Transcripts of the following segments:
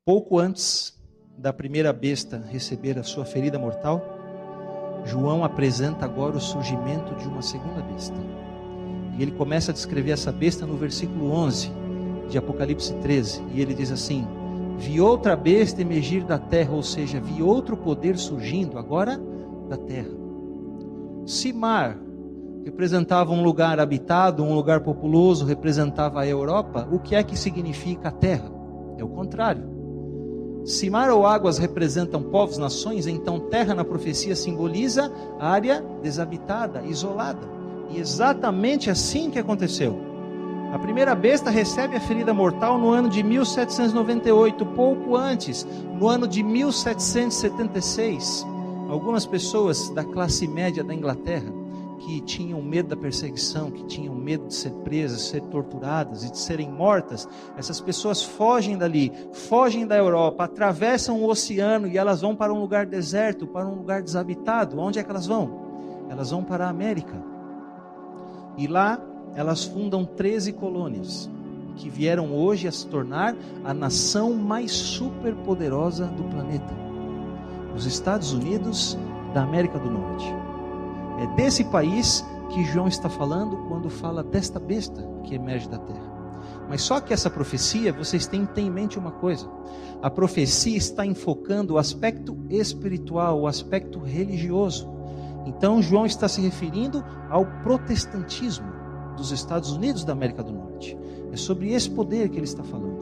Pouco antes da primeira besta receber a sua ferida mortal, João apresenta agora o surgimento de uma segunda besta. E ele começa a descrever essa besta no versículo 11 de Apocalipse 13. E ele diz assim: vi outra besta emergir da terra, ou seja, vi outro poder surgindo agora da terra. Se mar representava um lugar habitado, um lugar populoso, representava a Europa, o que é que significa a terra? É o contrário. Se mar ou águas representam povos, nações, então terra na profecia simboliza área desabitada, isolada. E exatamente assim que aconteceu. A primeira besta recebe a ferida mortal no ano de 1798, pouco antes, no ano de 1776. Algumas pessoas da classe média da Inglaterra, que tinham medo da perseguição, que tinham medo de ser presas, de ser torturadas e de serem mortas, essas pessoas fogem dali, fogem da Europa, atravessam o oceano e elas vão para um lugar deserto, para um lugar desabitado. Onde é que elas vão? Elas vão para a América. E lá elas fundam 13 colônias, que vieram hoje a se tornar a nação mais superpoderosa do planeta. Os Estados Unidos da América do Norte. É desse país que João está falando quando fala desta besta que emerge da terra. Mas só que essa profecia, vocês têm que ter em mente uma coisa. A profecia está enfocando o aspecto espiritual, o aspecto religioso. Então João está se referindo ao protestantismo dos Estados Unidos da América do Norte. É sobre esse poder que ele está falando.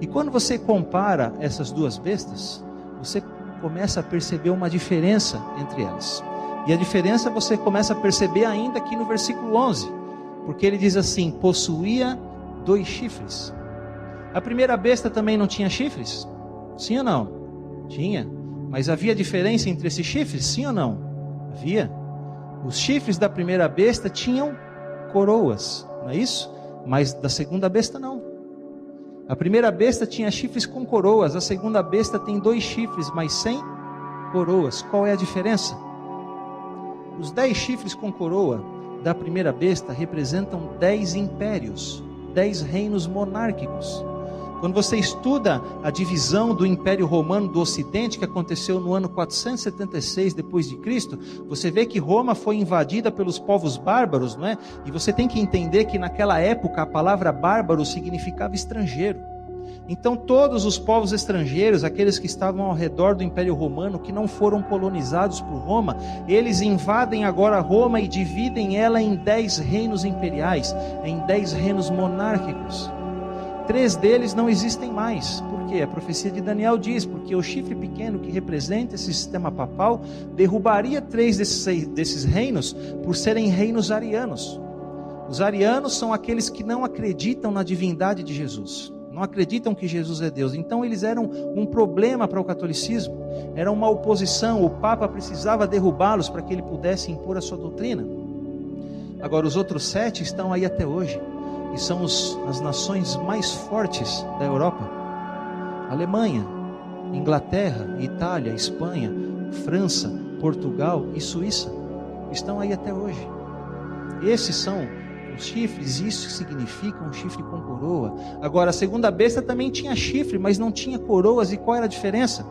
E quando você compara essas duas bestas, você começa a perceber uma diferença entre elas. E a diferença você começa a perceber ainda aqui no versículo 11. Porque ele diz assim: possuía 2 chifres. A primeira besta também não tinha chifres? Sim ou não? Tinha. Mas havia diferença entre esses chifres? Sim ou não? Havia. Os chifres da primeira besta tinham coroas, não é isso? Mas da segunda besta não. A primeira besta tinha chifres com coroas. A segunda besta tem 2 chifres, mas sem coroas. Qual é a diferença? Os 10 chifres com coroa da primeira besta representam 10 impérios, 10 reinos monárquicos. Quando você estuda a divisão do Império Romano do Ocidente, que aconteceu no ano 476 depois de Cristo, você vê que Roma foi invadida pelos povos bárbaros, não é? E você tem que entender que naquela época a palavra bárbaro significava estrangeiro. Então todos os povos estrangeiros, aqueles que estavam ao redor do Império Romano, que não foram colonizados por Roma, eles invadem agora Roma e dividem ela em 10 reinos imperiais, em 10 reinos monárquicos. 3 deles não existem mais. Por quê? A profecia de Daniel diz, porque o chifre pequeno que representa esse sistema papal derrubaria 3 desses reinos por serem reinos arianos. Os arianos são aqueles que não acreditam na divindade de Jesus. Não acreditam que Jesus é Deus. Então eles eram um problema para o catolicismo. Era uma oposição. O Papa precisava derrubá-los para que ele pudesse impor a sua doutrina. Agora os outros 7 estão aí até hoje. E são as nações mais fortes da Europa. Alemanha, Inglaterra, Itália, Espanha, França, Portugal e Suíça. Estão aí até hoje. Esses são os chifres, isso significa um chifre com coroa. Agora a segunda besta também tinha chifre, mas não tinha coroas. E qual era a diferença?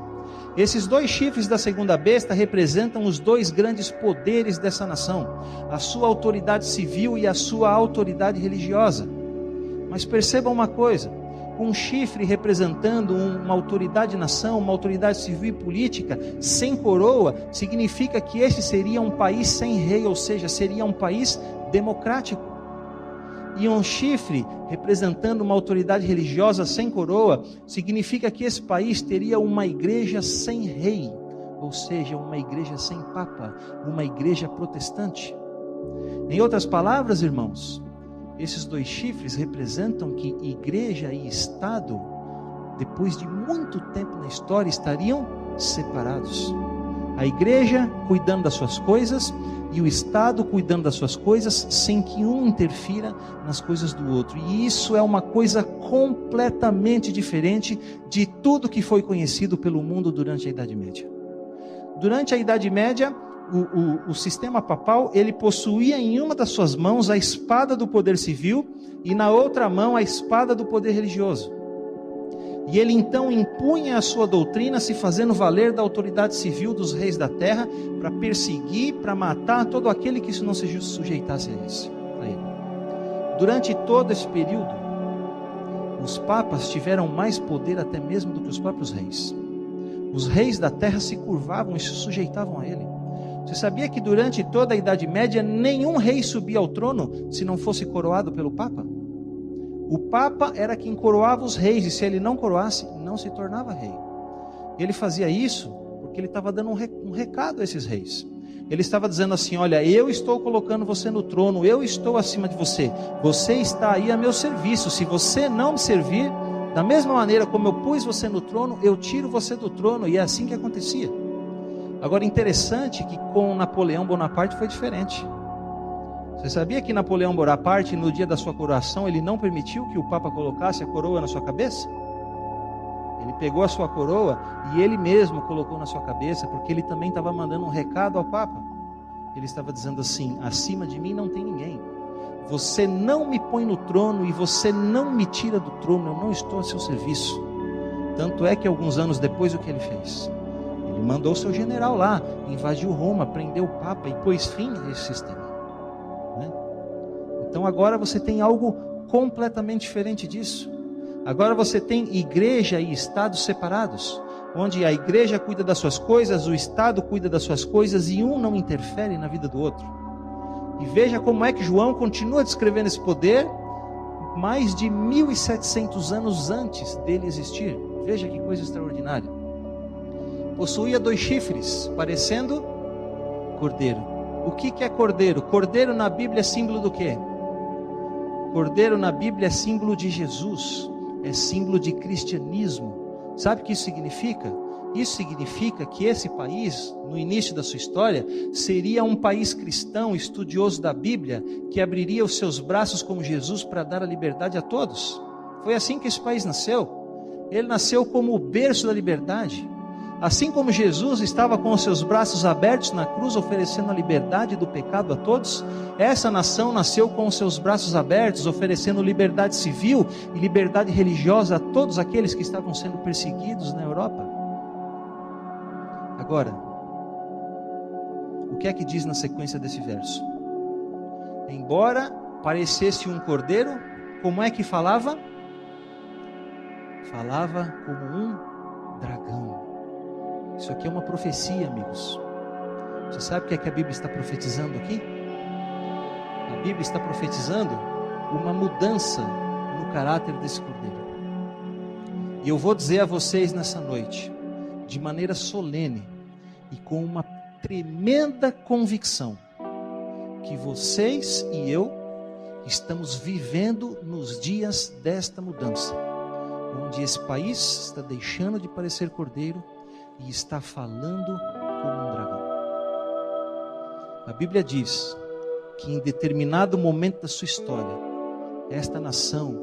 Esses 2 chifres da segunda besta representam os 2 grandes poderes dessa nação, a sua autoridade civil e a sua autoridade religiosa. Mas percebam uma coisa: um chifre representando uma autoridade nação, uma autoridade civil e política, sem coroa, significa que este seria um país sem rei, ou seja, seria um país democrático. E um chifre representando uma autoridade religiosa sem coroa, significa que esse país teria uma igreja sem rei, ou seja, uma igreja sem papa, uma igreja protestante. Em outras palavras, irmãos, esses 2 chifres representam que igreja e Estado, depois de muito tempo na história, estariam separados. A igreja cuidando das suas coisas e o Estado cuidando das suas coisas, sem que um interfira nas coisas do outro. E isso é uma coisa completamente diferente de tudo que foi conhecido pelo mundo durante a Idade Média. Durante a Idade Média, o sistema papal, ele possuía em uma das suas mãos a espada do poder civil e na outra mão a espada do poder religioso. E ele então impunha a sua doutrina, se fazendo valer da autoridade civil dos reis da terra, para perseguir, para matar todo aquele que não se sujeitasse a ele. Durante todo esse período, os papas tiveram mais poder até mesmo do que os próprios reis. Os reis da terra se curvavam e se sujeitavam a ele. Você sabia que durante toda a Idade Média, nenhum rei subia ao trono se não fosse coroado pelo Papa? O Papa era quem coroava os reis, e se ele não coroasse, não se tornava rei. Ele fazia isso porque ele estava dando um recado a esses reis. Ele estava dizendo assim: olha, eu estou colocando você no trono, eu estou acima de você, você está aí a meu serviço. Se você não me servir, da mesma maneira como eu pus você no trono, eu tiro você do trono. E é assim que acontecia. Agora, interessante que com Napoleão Bonaparte foi diferente. Você sabia que Napoleão Bonaparte, no dia da sua coroação, ele não permitiu que o Papa colocasse a coroa na sua cabeça? Ele pegou a sua coroa e ele mesmo colocou na sua cabeça, porque ele também estava mandando um recado ao Papa. Ele estava dizendo assim: acima de mim não tem ninguém. Você não me põe no trono e você não me tira do trono, eu não estou a seu serviço. Tanto é que alguns anos depois, o que ele fez? Ele mandou seu general lá, invadiu Roma, prendeu o Papa e pôs fim a esse sistema. Então agora você tem algo completamente diferente disso. Agora você tem igreja e Estado separados, onde a igreja cuida das suas coisas, o Estado cuida das suas coisas, e um não interfere na vida do outro. E veja como é que João continua descrevendo esse poder mais de 1700 anos antes dele existir. Veja que coisa extraordinária. Possuía 2 chifres, parecendo cordeiro. O que é cordeiro? Cordeiro na Bíblia é símbolo do quê? Cordeiro na Bíblia é símbolo de Jesus, é símbolo de cristianismo. Sabe o que isso significa? Isso significa que esse país, no início da sua história, seria um país cristão, estudioso da Bíblia, que abriria os seus braços como Jesus para dar a liberdade a todos. Foi assim que esse país nasceu. Ele nasceu como o berço da liberdade. Assim como Jesus estava com os seus braços abertos na cruz, oferecendo a liberdade do pecado a todos, essa nação nasceu com os seus braços abertos, oferecendo liberdade civil e liberdade religiosa a todos aqueles que estavam sendo perseguidos na Europa. Agora, o que é que diz na sequência desse verso? Embora parecesse um cordeiro, como é que falava? Falava como um dragão. Isso aqui é uma profecia, amigos. Você sabe o que é que a Bíblia está profetizando aqui? A Bíblia está profetizando uma mudança no caráter desse cordeiro. E eu vou dizer a vocês nessa noite, de maneira solene e com uma tremenda convicção, que vocês e eu estamos vivendo nos dias desta mudança, onde esse país está deixando de parecer cordeiro e está falando como um dragão. A Bíblia diz que em determinado momento da sua história, esta nação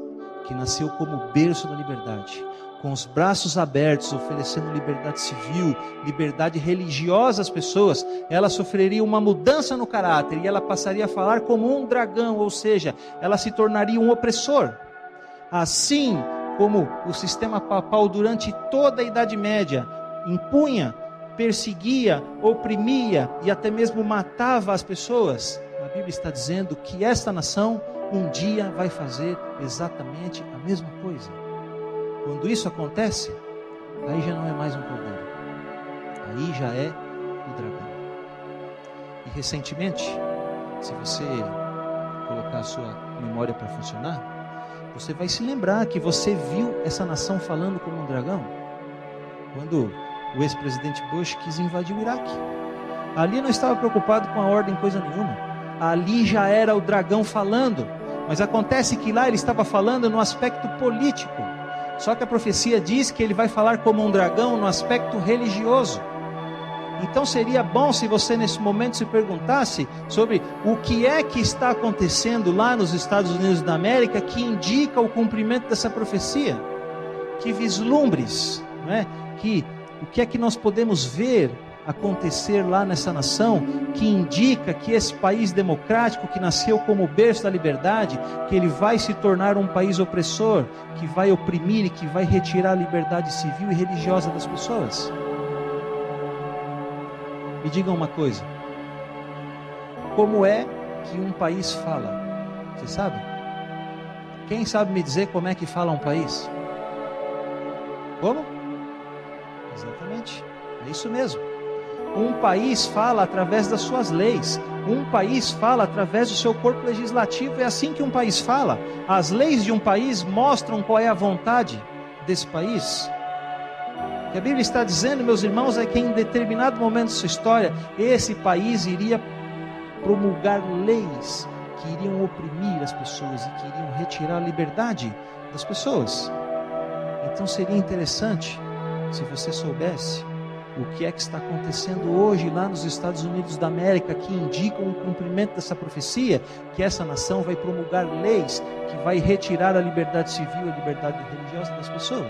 que nasceu como berço da liberdade, com os braços abertos, oferecendo liberdade civil, liberdade religiosa às pessoas, ela sofreria uma mudança no caráter e ela passaria a falar como um dragão, ou seja, ela se tornaria um opressor. Assim como o sistema papal durante toda a Idade Média impunha, perseguia, oprimia e até mesmo matava as pessoas, a Bíblia está dizendo que esta nação um dia vai fazer exatamente a mesma coisa. Quando isso acontece, aí já não é mais um cordeiro, aí já é o dragão. E recentemente, se você colocar a sua memória para funcionar, você vai se lembrar que você viu essa nação falando como um dragão quando o ex-presidente Bush quis invadir o Iraque. Ali não estava preocupado com a ordem, coisa nenhuma. Ali já era o dragão falando. Mas acontece que lá ele estava falando no aspecto político. Só que a profecia diz que ele vai falar como um dragão no aspecto religioso. Então seria bom se você nesse momento se perguntasse sobre o que é que está acontecendo lá nos Estados Unidos da América que indica o cumprimento dessa profecia. Que vislumbres, não é? O que é que nós podemos ver acontecer lá nessa nação, que indica que esse país democrático, que nasceu como berço da liberdade, que ele vai se tornar um país opressor, que vai oprimir e que vai retirar a liberdade civil e religiosa das pessoas? Me digam uma coisa: como é que um país fala? Você sabe? Quem sabe me dizer como é que fala um país? Como? Exatamente, é isso mesmo. Um país fala através das suas leis. Um país fala através do seu corpo legislativo. É assim que um país fala. As leis de um país mostram qual é a vontade desse país. O que a Bíblia está dizendo, meus irmãos, é que em determinado momento de sua história, esse país iria promulgar leis que iriam oprimir as pessoas e que iriam retirar a liberdade das pessoas. Então seria interessante se você soubesse o que é que está acontecendo hoje lá nos Estados Unidos da América, que indicam o cumprimento dessa profecia, que essa nação vai promulgar leis que vai retirar a liberdade civil e a liberdade religiosa das pessoas.